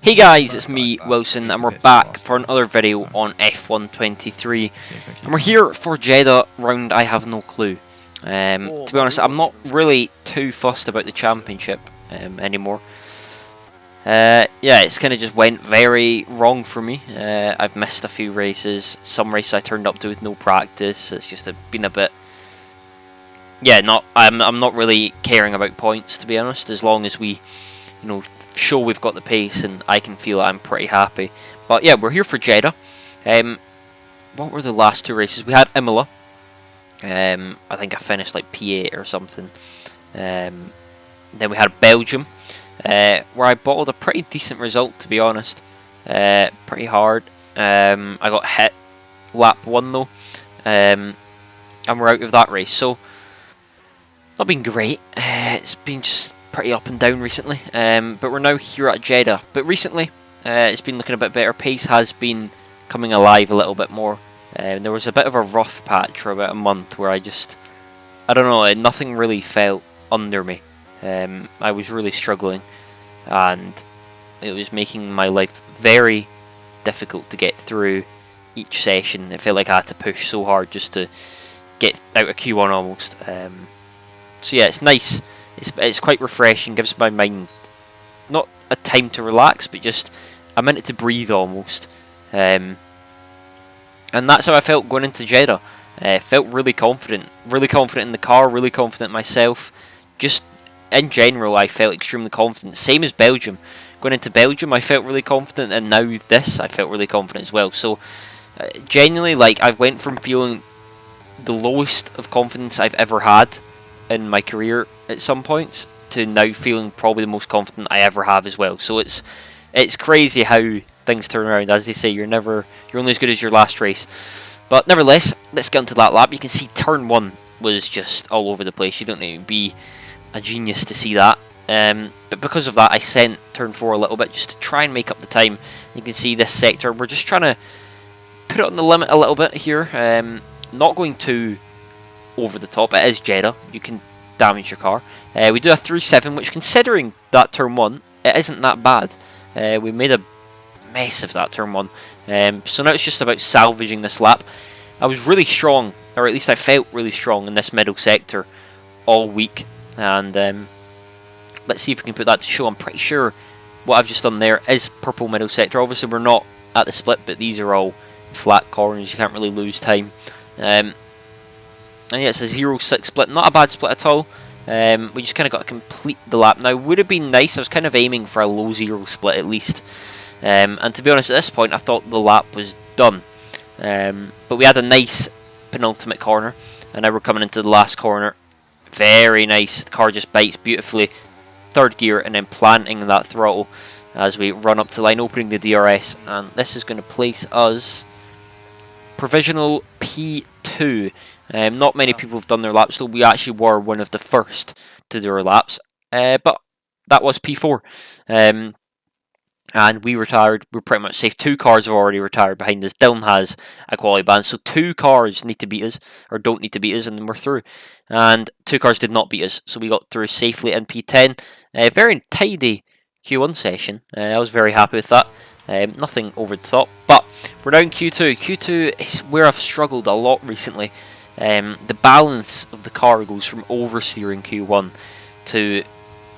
Hey guys, it's me, Wilson, and we're back for another video on F123. And we're here for Jeddah round I have no clue. To be honest, I'm not really too fussed about the championship anymore. Yeah, it's kind of just went very wrong for me. I've missed a few races. Some races I turned up to with no practice. It's just been a bit... Yeah, I'm not really caring about points, to be honest, as long as we, show we've got the pace and I can feel I'm pretty happy. But yeah, we're here for Jeddah. What were the last two races? We had Imola. I think I finished like P8 or something. Then we had Belgium, where I bottled a pretty decent result, to be honest. Pretty hard. I got hit lap 1 though, and we're out of that race. So not been great. It's been just pretty up and down recently, but we're now here at Jeddah. But recently, it's been looking a bit better. Pace has been coming alive a little bit more. There was a bit of a rough patch for about a month where I don't know, nothing really felt under me. I was really struggling, and it was making my life very difficult to get through each session. It felt like I had to push so hard just to get out of Q1 almost. So yeah, it's nice. It's quite refreshing, gives my mind not a time to relax, but just a minute to breathe almost. And that's how I felt going into Jeddah. Felt really confident in the car, really confident myself. Just in general, I felt extremely confident. Same as Belgium. Going into Belgium, I felt really confident, and now this, I felt really confident as well. So, genuinely, like, I went from feeling the lowest of confidence I've ever had in my career at some points to now feeling probably the most confident I ever have as well. So it's crazy how things turn around. As they say, you're only as good as your last race. But nevertheless, let's get into that lap. You can see turn 1 was just all over the place. You don't need to be a genius to see that. But because of that, I sent turn 4 a little bit just to try and make up the time. You can see this sector, we're just trying to put it on the limit a little bit here. Not going too over the top. It is Jeddah. You can damage your car. We do a 3.7, which, considering that turn 1, it isn't that bad. We made a mess of that turn 1. So now it's just about salvaging this lap. I was really strong, or at least I felt really strong in this middle sector all week. And let's see if we can put that to show. I'm pretty sure what I've just done there is purple middle sector. Obviously we're not at the split, but these are all flat corners. You can't really lose time. And yeah, it's a 0-6 split. Not a bad split at all. We just kind of got to complete the lap. Now, would have been nice. I was kind of aiming for a low 0 split at least. And to be honest, at this point, I thought the lap was done. But we had a nice penultimate corner. And now we're coming into the last corner. Very nice. The car just bites beautifully. Third gear and then planting that throttle as we run up to the line, opening the DRS. And this is going to place us provisional P2. Not many people have done their laps, though we actually were one of the first to do our laps. But that was P4. And we retired. We're pretty much safe. 2 cars have already retired behind us. Dylan has a quality ban, so 2 cars need to beat us, or don't need to beat us, and then we're through. And 2 cars did not beat us, so we got through safely in P10. Very tidy Q1 session. I was very happy with that. Nothing over the top, but we're now in Q2. Q2 is where I've struggled a lot recently. The balance of the car goes from oversteering Q1 to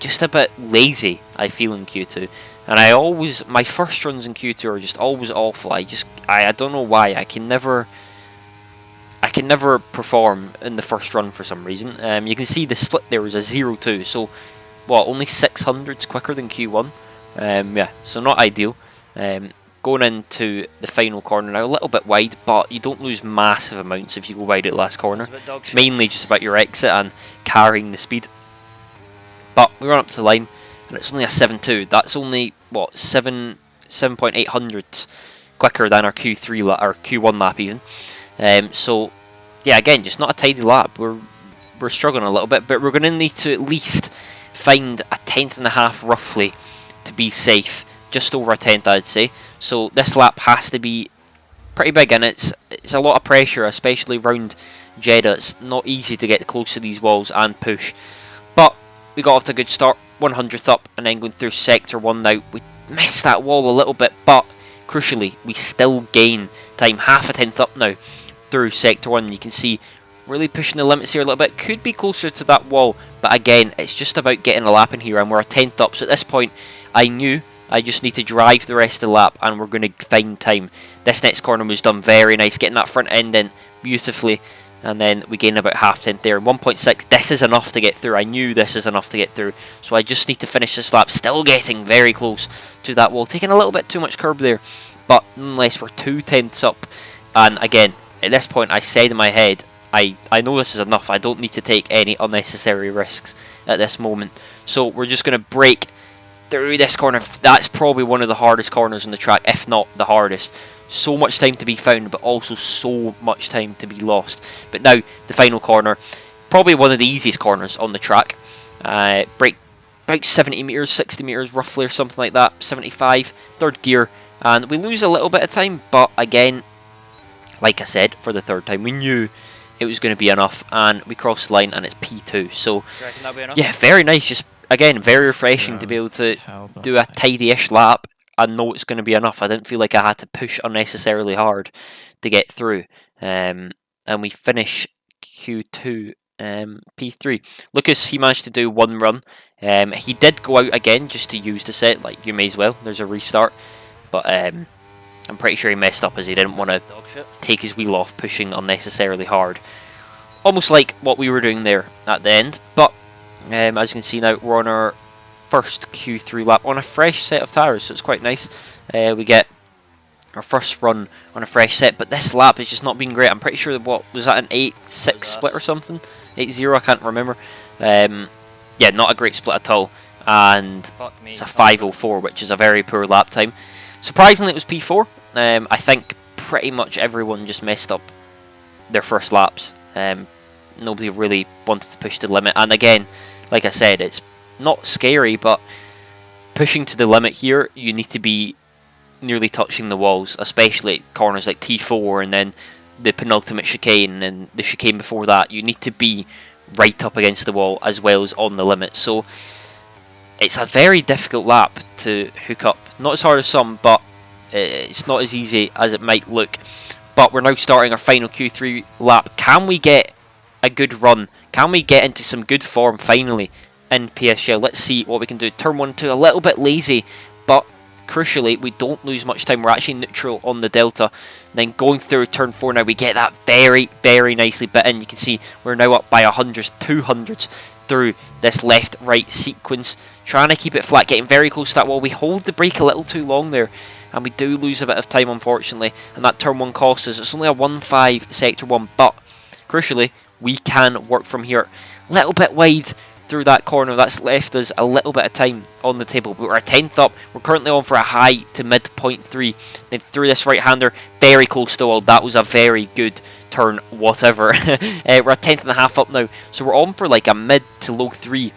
just a bit lazy, I feel, in Q2. And my first runs in Q2 are just always awful. I don't know why. I can never perform in the first run for some reason. You can see the split there was a 0-2, so what, only 600s quicker than Q1. Yeah, so not ideal. Going into the final corner now, a little bit wide, but you don't lose massive amounts if you go wide at the last corner. It's mainly just about your exit and carrying the speed. But we run up to the line, and it's only a 7.2. That's only, what, 7.8 hundredths quicker than our Q3 lap, or Q1 lap even. So, yeah, again, just not a tidy lap. We're struggling a little bit, but we're going to need to at least find a 10th roughly to be safe. Just over a 10th, I'd say. So this lap has to be pretty big, and it's a lot of pressure, especially around Jeddah. It's not easy to get close to these walls and push. But we got off to a good start, 100th up, and then going through sector 1 now. We missed that wall a little bit, but crucially, we still gain time. Half a tenth up now through Sector 1. You can see really pushing the limits here a little bit. Could be closer to that wall, but again, it's just about getting a lap in here, and we're a tenth up. So at this point, I knew I just need to drive the rest of the lap, and we're going to find time. This next corner was done very nice, getting that front end in beautifully, and then we gain about half tenth there. 1.6, this is enough to get through. I knew this is enough to get through, so I just need to finish this lap. Still getting very close to that wall, taking a little bit too much curb there, but nonetheless, we're 2 tenths up. And again, at this point, I said in my head, I know this is enough. I don't need to take any unnecessary risks at this moment. So we're just going to break through this corner. That's probably one of the hardest corners on the track, if not the hardest. So much time to be found, but also so much time to be lost. But now, the final corner, probably one of the easiest corners on the track. Break about 70 metres, 60 metres roughly, or something like that. 75, third gear, and we lose a little bit of time, but again, like I said, for the third time, we knew it was going to be enough, and we crossed the line, and it's P2. So, yeah, very nice. Just, again, very refreshing to be able to do a tidy-ish lap and know it's going to be enough. I didn't feel like I had to push unnecessarily hard to get through. And we finish Q2, P3. Lucas, he managed to do one run. He did go out again just to use the set. Like, you may as well. There's a restart. But I'm pretty sure he messed up as he didn't want to take his wheel off pushing unnecessarily hard. Almost like what we were doing there at the end. But as you can see now, we're on our first Q3 lap on a fresh set of tyres, so it's quite nice. We get our first run on a fresh set, but this lap has just not been great. I'm pretty sure that, what was that, an 8-6 split or something? 8-0, I can't remember. Yeah, not a great split at all, and it's a 5:04, which is a very poor lap time. Surprisingly, it was P4. I think pretty much everyone just messed up their first laps. Nobody really wanted to push the limit, and again, like I said, it's not scary, but pushing to the limit here, you need to be nearly touching the walls, especially at corners like T4 and then the penultimate chicane and the chicane before that. You need to be right up against the wall as well as on the limit. So it's a very difficult lap to hook up. Not as hard as some, but it's not as easy as it might look. But we're now starting our final Q3 lap. Can we get a good run? Can we get into some good form finally in PSGL? Let's see what we can do. Turn 1 2, a little bit lazy, but crucially, we don't lose much time. We're actually neutral on the Delta. Then going through turn 4 now, we get that very, very nicely bit in. You can see we're now up by 100s, 200s through this left-right sequence. Trying to keep it flat, getting very close to that wall. We hold the brake a little too long there, and we do lose a bit of time, unfortunately. And that turn 1 cost us. It's only a 1.5 sector 1, but crucially, we can work from here. A little bit wide through that corner. That's left us a little bit of time on the table. But we're a 10th up. We're currently on for a high to mid 0.3. Then through this right-hander, very close to all. That was a very good turn, whatever. We're a 10th and a half up now. So we're on for like a mid to low 3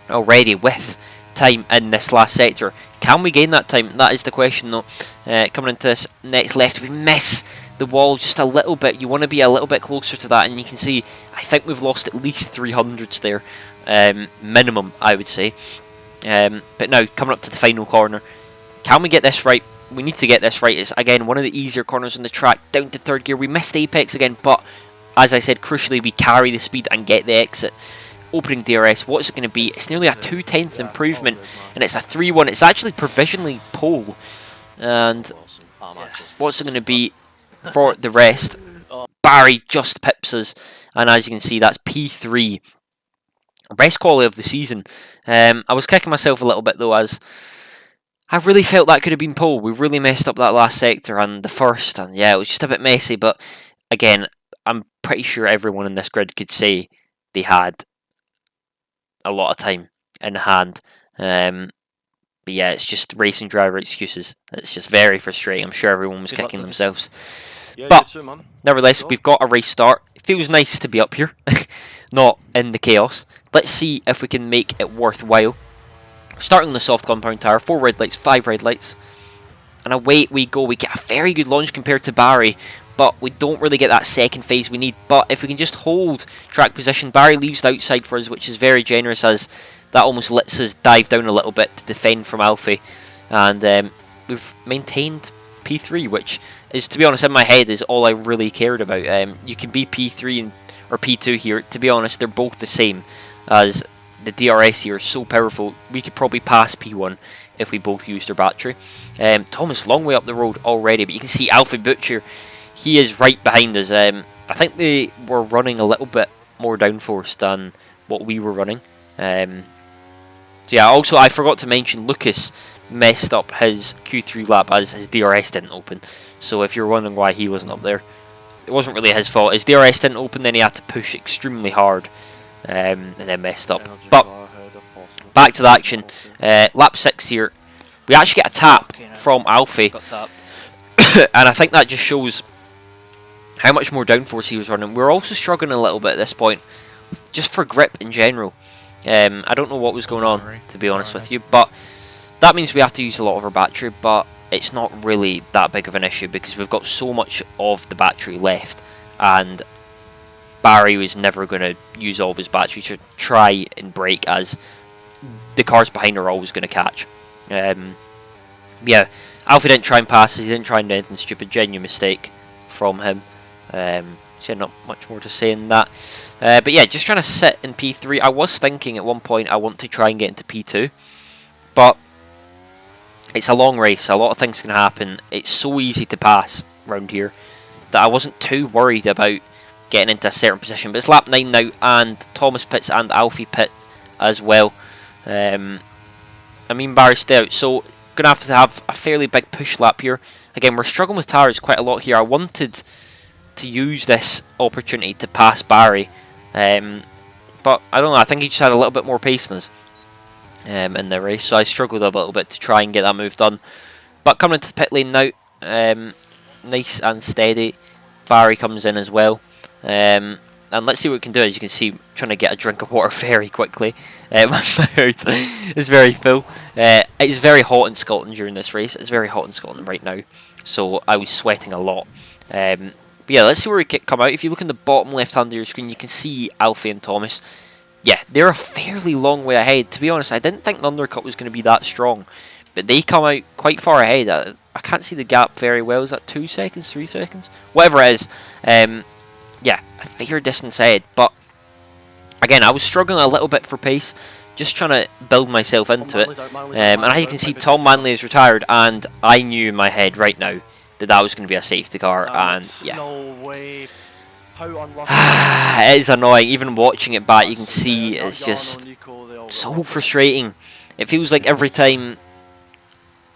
already with time in this last sector. Can we gain that time? That is the question, though. Coming into this next left, we miss the wall just a little bit. You want to be a little bit closer to that, and you can see I think we've lost at least 300s there, minimum, I would say. But now coming up to the final corner, can we get this right? We need to get this right. It's again one of the easier corners on the track. Down to third gear, we missed apex again, but as I said, crucially we carry the speed and get the exit. Opening DRS, what's it going to be? It's nearly a 2/10 improvement, and it's a 3-1. It's actually provisionally pole, and what's it going to be for the rest? Barry just pips us, and as you can see, that's P3. Best quality of the season. I was kicking myself a little bit though, as I really felt that could have been pole. We really messed up that last sector and the first, and yeah, it was just a bit messy, but again, I'm pretty sure everyone in this grid could say they had a lot of time in hand. But yeah, it's just racing driver excuses. It's just very frustrating. I'm sure everyone was kicking themselves. Yeah, but nevertheless, we've got a race start. It feels nice to be up here, not in the chaos. Let's see if we can make it worthwhile. Starting on the soft compound tyre, 4 red lights, 5 red lights, and away we go. We get a very good launch compared to Barry, but we don't really get that second phase we need. But if we can just hold track position, Barry leaves the outside for us, which is very generous, as that almost lets us dive down a little bit to defend from Alfie. and we've maintained P3, which is, to be honest, in my head is all I really cared about. You can be P3 or P2 here. To be honest, they're both the same, as the DRS here is so powerful. We could probably pass P1 if we both used our battery. Thomas, long way up the road already, but you can see Alfie Butcher, he is right behind us. I think they were running a little bit more downforce than what we were running. So yeah, also I forgot to mention Lucas messed up his Q3 lap as his DRS didn't open. So if you're wondering why he wasn't up there, it wasn't really his fault. His DRS didn't open, then he had to push extremely hard, and then messed up. But back to the action. Lap 6 here. We actually get a tap from Alfie. And I think that just shows how much more downforce he was running. We're also struggling a little bit at this point, just for grip in general. I don't know what was going on, to be honest with you, but that means we have to use a lot of our battery, but it's not really that big of an issue because we've got so much of the battery left, and Barry was never going to use all of his battery to try and brake, as the cars behind are always going to catch. Yeah, Alfie didn't try and pass us, he didn't try and do anything stupid, genuine mistake from him. So yeah, not much more to say in that. But yeah, just trying to sit in P3. I was thinking at one point I want to try and get into P2, but it's a long race, a lot of things can happen. It's so easy to pass around here that I wasn't too worried about getting into a certain position. But it's lap 9 now, and Thomas pits and Alfie pit as well. I mean, Barry's still out, so going to have a fairly big push lap here. Again, we're struggling with tires quite a lot here. I wanted to use this opportunity to pass Barry, but I don't know, I think he just had a little bit more pace than us in the race, so I struggled a little bit to try and get that move done. But coming into the pit lane now, nice and steady. Barry comes in as well, and let's see what we can do. As you can see, trying to get a drink of water very quickly. My mouth is very full. It's very hot in Scotland during this race. It's very hot in Scotland right now, so I was sweating a lot. But yeah, let's see where we come out. If you look in the bottom left hand of your screen, you can see Alfie and Thomas. Yeah, they're a fairly long way ahead. To be honest, I didn't think the undercut was going to be that strong, but they come out quite far ahead. I can't see the gap very well. Is that 2 seconds, 3 seconds? Whatever it is. Yeah, a fair distance ahead. But again, I was struggling a little bit for pace, just trying to build myself into it. And as you can see, Tom Manley is retired, and I knew in my head right now that that was going to be a safety car, and yeah. It is annoying. Even watching it back, you can see it's just so frustrating. It feels like every time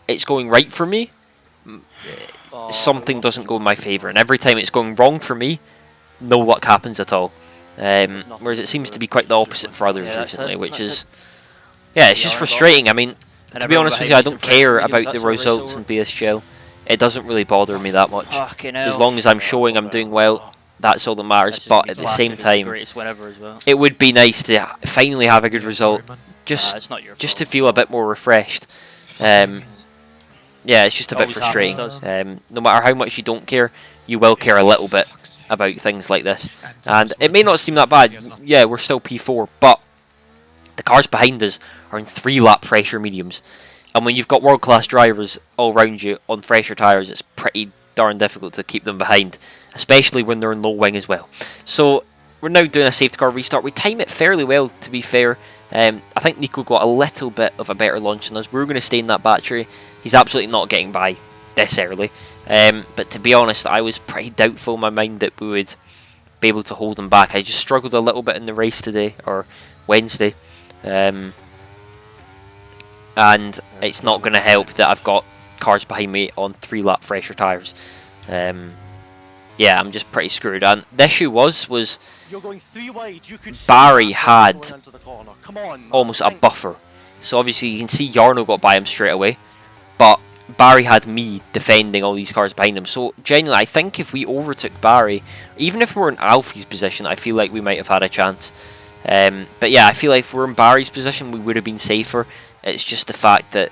it's going right for me, something doesn't go in my favour, and every time it's going wrong for me, no luck happens at all. Whereas it seems to be quite the opposite for others recently, which is, yeah, it's just frustrating. I mean, to be honest with you, I don't care about the results in PSGL. It doesn't really bother me that much. As long as I'm showing I'm doing well, that's all that matters. But at the same time, it would be nice to finally have a good result, just to feel a bit more refreshed. Yeah, it's just a bit frustrating. No matter how much you don't care, you will care a little bit about things like this. And it may not seem that bad. Yeah, we're still P4, but the cars behind us are in 3-lap fresher mediums. And when you've got world-class drivers all around you on fresher tyres, it's pretty darn difficult to keep them behind, especially when they're in low wing as well. So we're now doing a safety car restart. We time it fairly well, to be fair. I think Nico got a little bit of a better launch than us. We were going to stay in that battery. He's absolutely not getting by this early. But to be honest, I was pretty doubtful in my mind that we would be able to hold him back. I just struggled a little bit in the race today, or Wednesday. And it's not going to help that I've got cars behind me on 3-lap fresher tyres. Yeah, I'm just pretty screwed. And the issue was Barry had almost a buffer. So obviously you can see Jarno got by him straight away, but Barry had me defending all these cars behind him. So genuinely, I think if we overtook Barry, even if we were in Alfie's position, I feel like we might have had a chance. But yeah, I feel like if we were in Barry's position, we would have been safer. It's just the fact that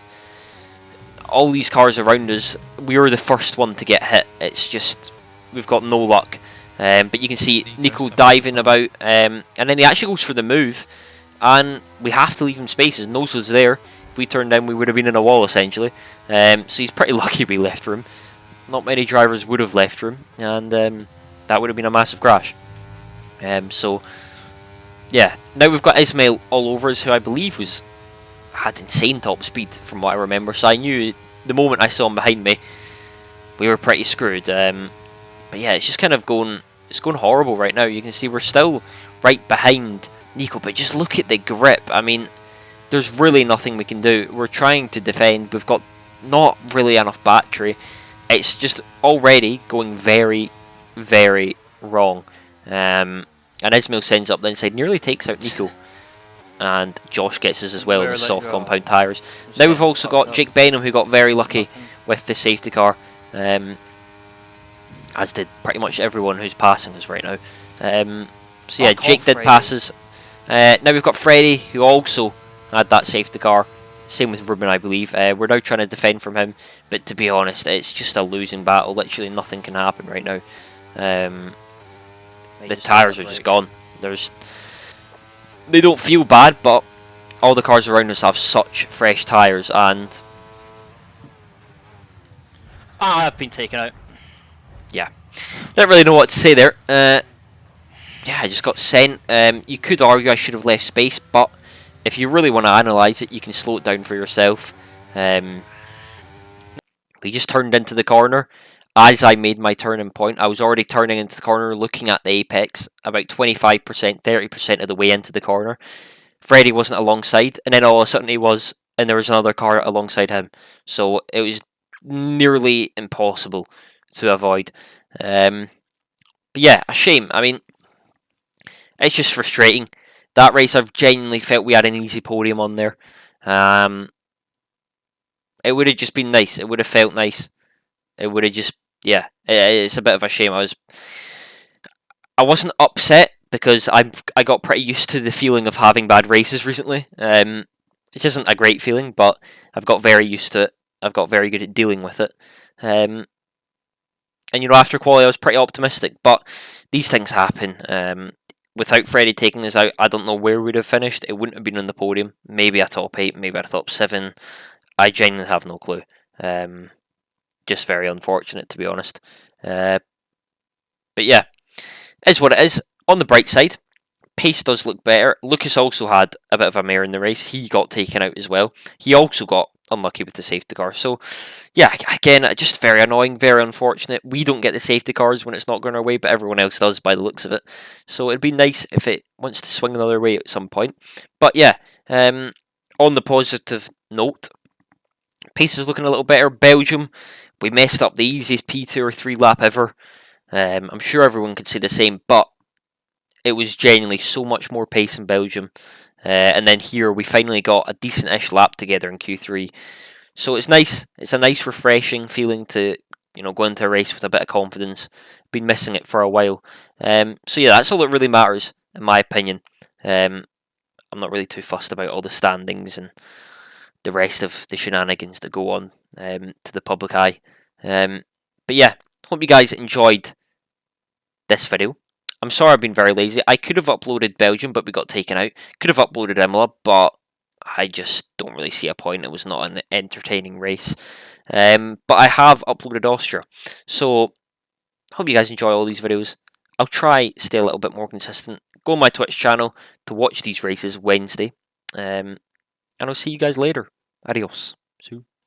all these cars around us, we were the first one to get hit. It's just, we've got no luck. But you can see Nico diving about, and then he actually goes for the move, and we have to leave him space. His nose was there. we turned in, we would have been in a wall essentially. So he's pretty lucky we left room. Not many drivers would have left room, and that would have been a massive crash. So yeah, now we've got Ismail all over us, who I believe had insane top speed from what I remember. So I knew the moment I saw him behind me, we were pretty screwed. But yeah, it's just kind of going horrible right now. You can see we're still right behind Nico, but just look at the grip. I mean, there's really nothing we can do. We're trying to defend. We've got not really enough battery. It's just already going very, very wrong. And Ismail sends up the inside, nearly takes out Nico. And Josh gets us as well in the soft compound tyres. Now we've also got Jake Benham, who got very lucky with the safety car. As did pretty much everyone who's passing us right now. So yeah, Jake did passes. Now we've got Freddie, who also had that safety car. Same with Ruben, I believe. We're now trying to defend from him, but to be honest, it's just a losing battle. Literally nothing can happen right now. The tyres are just gone. They don't feel bad, but all the cars around us have such fresh tyres, and I've been taken out. Yeah, don't really know what to say there. Yeah, I just got sent. You could argue I should have left space, but if you really want to analyse it, you can slow it down for yourself. We just turned into the corner. As I made my turning point, I was already turning into the corner, looking at the apex, about 25%, 30% of the way into the corner. Freddie wasn't alongside, and then all of a sudden he was, and there was another car alongside him. So it was nearly impossible to avoid. But yeah, a shame. I mean, it's just frustrating. That race, I've genuinely felt we had an easy podium on there. It would have just been nice. It would have felt nice. It would have just, yeah. It's a bit of a shame. I wasn't upset because I got pretty used to the feeling of having bad races recently. It isn't a great feeling, but I've got very used to it. I've got very good at dealing with it. And you know, after quali, I was pretty optimistic, but these things happen. Without Freddie taking us out, I don't know where we'd have finished. It wouldn't have been on the podium. Maybe a top 8, maybe a top 7. I genuinely have no clue. Just very unfortunate, to be honest. But yeah, is what it is. On the bright side, pace does look better. Lucas also had a bit of a mare in the race. He got taken out as well. He also got unlucky with the safety car. So yeah, again, just very annoying, very unfortunate. We don't get the safety cars when it's not going our way, but everyone else does by the looks of it. So it'd be nice if it wants to swing another way at some point. But yeah, on the positive note, pace is looking a little better. Belgium, we messed up the easiest P2 or 3 lap ever. I'm sure everyone could say the same, but it was genuinely so much more pace in Belgium. And then here we finally got a decent-ish lap together in Q3. So it's nice. It's a nice, refreshing feeling to, you know, go into a race with a bit of confidence. Been missing it for a while. So yeah, that's all that really matters, in my opinion. I'm not really too fussed about all the standings and the rest of the shenanigans that go on to the public eye. But yeah, hope you guys enjoyed this video. I'm sorry I've been very lazy. I could have uploaded Belgium, but we got taken out. Could have uploaded Imola, but I just don't really see a point. It was not an entertaining race. But I have uploaded Austria. So, hope you guys enjoy all these videos. I'll try stay a little bit more consistent. Go on my Twitch channel to watch these races Wednesday. And I'll see you guys later. Adios. See you.